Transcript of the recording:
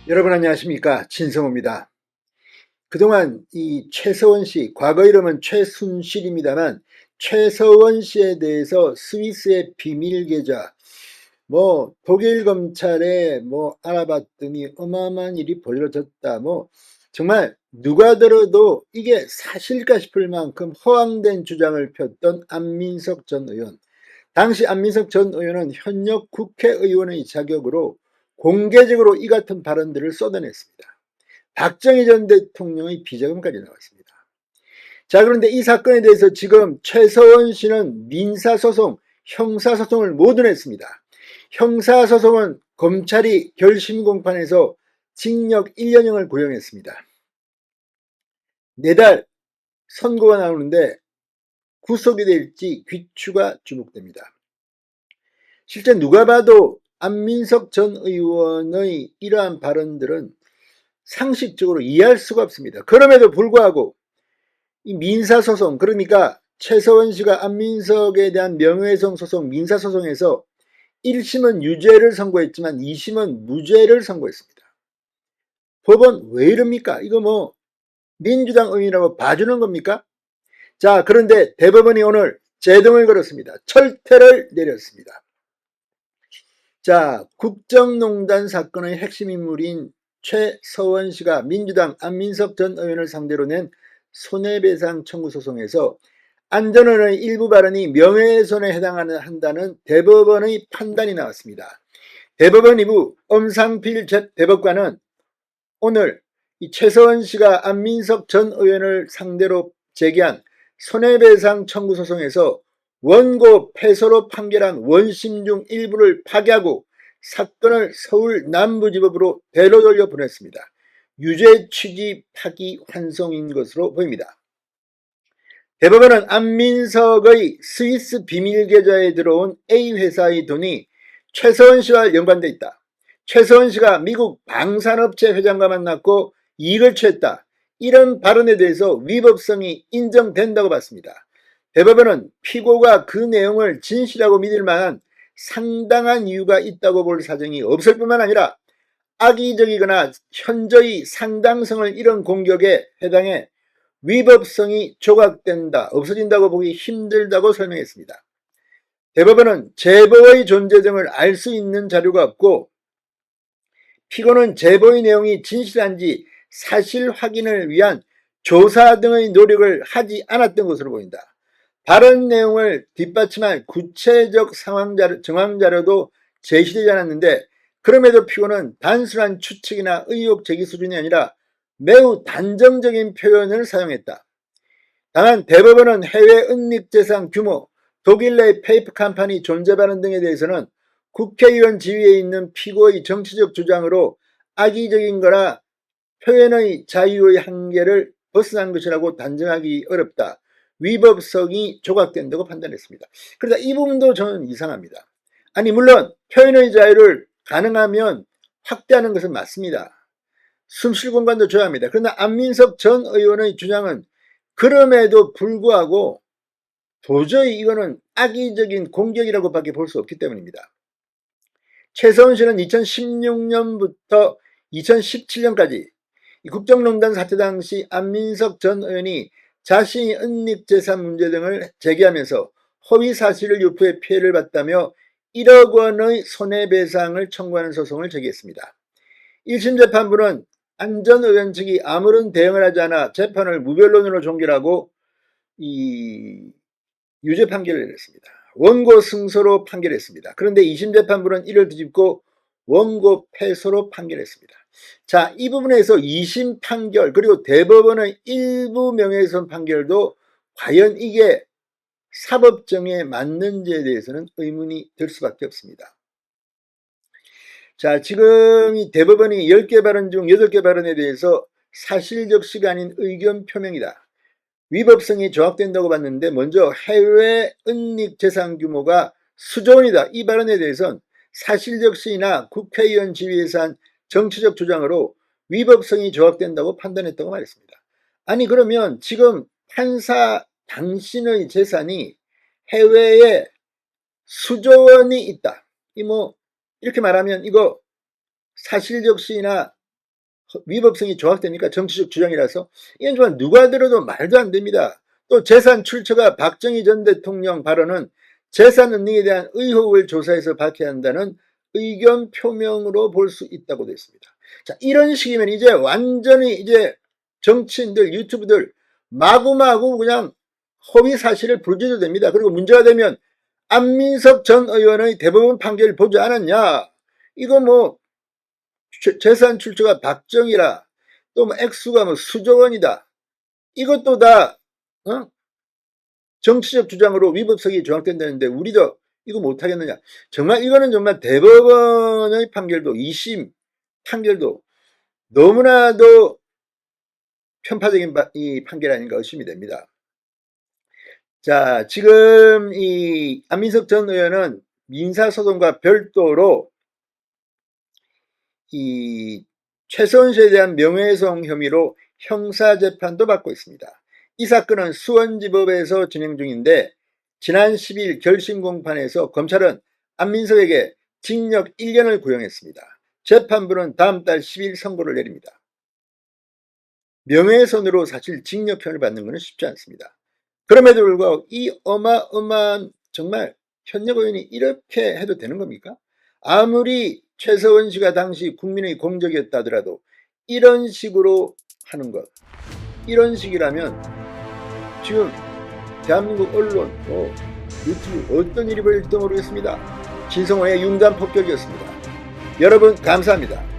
여러분 안녕하십니까, 진성호입니다. 그동안 이 최서원 씨, 과거 이름은 최순실입니다만 최서원 씨에 대해서 스위스의 비밀 계좌, 독일 검찰에 알아봤더니 어마어마한 일이 벌어졌다. 정말 누가 들어도 이게 사실까 싶을 만큼 허황된 주장을 폈던 안민석 전 의원. 당시 안민석 전 의원은 현역 국회의원의 자격으로 공개적으로 이 같은 발언들을 쏟아냈습니다. 박정희 전 대통령의 비자금까지 나왔습니다. 자, 그런데 이 사건에 대해서 지금 최서원 씨는 민사소송, 형사소송을 모두 냈습니다. 형사소송은 검찰이 결심공판에서 징역 1년형을 구형했습니다. 내달 선고가 나오는데 구속이 될지 귀추가 주목됩니다. 실제 누가 봐도 안민석 전 의원의 이러한 발언들은 상식적으로 이해할 수가 없습니다. 그럼에도 불구하고 이 민사소송, 그러니까 최서원 씨가 안민석에 대한 명예훼손 소송 민사소송에서 1심은 유죄를 선고했지만 2심은 무죄를 선고했습니다. 법원 왜 이럽니까? 이거 민주당 의원이라고 봐주는 겁니까? 자, 그런데 대법원이 오늘 제동을 걸었습니다. 철퇴를 내렸습니다. 자, 국정농단 사건의 핵심 인물인 최서원 씨가 민주당 안민석 전 의원을 상대로 낸 손해배상 청구 소송에서 안전원의 일부 발언이 명예훼손에 해당한다는 대법원의 판단이 나왔습니다. 대법원 2부 엄상필 대법관은 오늘 이 최서원 씨가 안민석 전 의원을 상대로 제기한 손해배상 청구 소송에서 원고 패소로 판결한 원심 중 일부를 파기하고 사건을 서울 남부지법으로 대로 돌려 보냈습니다. 유죄 취지 파기 환송인 것으로 보입니다. 대법원은 안민석의 스위스 비밀 계좌에 들어온 A회사의 돈이 최서원 씨와 연관돼 있다. 최서원 씨가 미국 방산업체 회장과 만났고 이익을 취했다. 이런 발언에 대해서 위법성이 인정된다고 봤습니다. 대법원은 피고가 그 내용을 진실하고 믿을 만한 상당한 이유가 있다고 볼 사정이 없을 뿐만 아니라 악의적이거나 현저히 상당성을 잃은 공격에 해당해 위법성이 조각된다, 없어진다고 보기 힘들다고 설명했습니다. 대법원은 제보의 존재 등을 알 수 있는 자료가 없고 피고는 제보의 내용이 진실한지 사실 확인을 위한 조사 등의 노력을 하지 않았던 것으로 보인다. 발언 내용을 뒷받침할 구체적 정황 자료도 제시되지 않았는데 그럼에도 피고는 단순한 추측이나 의혹 제기 수준이 아니라 매우 단정적인 표현을 사용했다. 다만 대법원은 해외 은닉재산 규모, 독일 내 페이퍼 컴퍼니 존재 발언 등에 대해서는 국회의원 지위에 있는 피고의 정치적 주장으로 악의적인 거나 표현의 자유의 한계를 벗어난 것이라고 단정하기 어렵다. 위법성이 조각된다고 판단했습니다. 그러다 이 부분도 저는 이상합니다. 아니 물론 표현의 자유를 가능하면 확대하는 것은 맞습니다. 숨쉴 공간도 줘야 합니다. 그러나 안민석 전 의원의 주장은 그럼에도 불구하고 도저히 이거는 악의적인 공격이라고밖에 볼 수 없기 때문입니다. 최서원 씨는 2016년부터 2017년까지 국정농단 사태 당시 안민석 전 의원이 자신이 은닉재산 문제 등을 제기하면서 허위 사실을 유포해 피해를 봤다며 1억 원의 손해배상을 청구하는 소송을 제기했습니다. 1심 재판부는 안 전 의원 측이 아무런 대응을 하지 않아 재판을 무변론으로 종결하고 유죄 판결을 내렸습니다. 원고 승소로 판결했습니다. 그런데 2심 재판부는 이를 뒤집고 원고 패소로 판결했습니다. 자, 이 부분에서 2심 판결 그리고 대법원의 일부 명예훼손 판결도 과연 이게 사법정에 맞는지에 대해서는 의문이 들 수밖에 없습니다. 자, 지금 이 대법원이 10개 발언 중 8개 발언에 대해서 사실적시가 아닌 의견 표명이다. 위법성이 조각된다고 봤는데 먼저 해외 은닉 재산 규모가 수조 원이다. 이 발언에 대해서는 사실적 시나 국회의원 지위에서 한 정치적 주장으로 위법성이 조각된다고 판단했다고 말했습니다. 아니 그러면 지금 판사 당신의 재산이 해외에 수조 원이 있다. 이렇게 말하면 이거 사실적 시나 위법성이 조각되니까 정치적 주장이라서 이건 정말 누가 들어도 말도 안 됩니다. 또 재산 출처가 박정희 전 대통령 발언은 재산 은닉에 대한 의혹을 조사해서 밝혀야 한다는 의견 표명으로 볼 수 있다고 됐습니다. 자, 이런 식이면 이제 완전히 이제 정치인들, 유튜브들 마구마구 그냥 허위 사실을 불러도 됩니다. 그리고 문제가 되면 안민석 전 의원의 대법원 판결을 보지 않았냐? 이거 뭐 재산 출처가 박정희라, 또 뭐 액수가 뭐 수조 원이다. 이것도 다 정치적 주장으로 위법성이 조각된다는데 우리도 이거 못하겠느냐. 정말 이거는 정말 대법원의 판결도 2심 판결도 너무나도 편파적인 이 판결 아닌가 의심이 됩니다. 자, 지금 이 안민석 전 의원은 민사소송과 별도로 이 최서원 씨에 대한 명예훼손 혐의로 형사재판도 받고 있습니다. 이 사건은 수원지법에서 진행 중인데 지난 10일 결심 공판에서 검찰은 안민석에게 징역 1년을 구형했습니다. 재판부는 다음 달 10일 선고를 내립니다. 명예훼손으로 사실 징역형을 받는 것은 쉽지 않습니다. 그럼에도 불구하고 이 어마어마한 정말 현역 의원이 이렇게 해도 되는 겁니까? 아무리 최서원 씨가 당시 국민의 공적이었다 하더라도 이런 식으로 하는 것, 이런 식이라면 지금 대한민국 언론, 유튜브 어떤 일이 벌일지도 모르겠습니다. 진성호의 융단 폭격이었습니다. 여러분 감사합니다.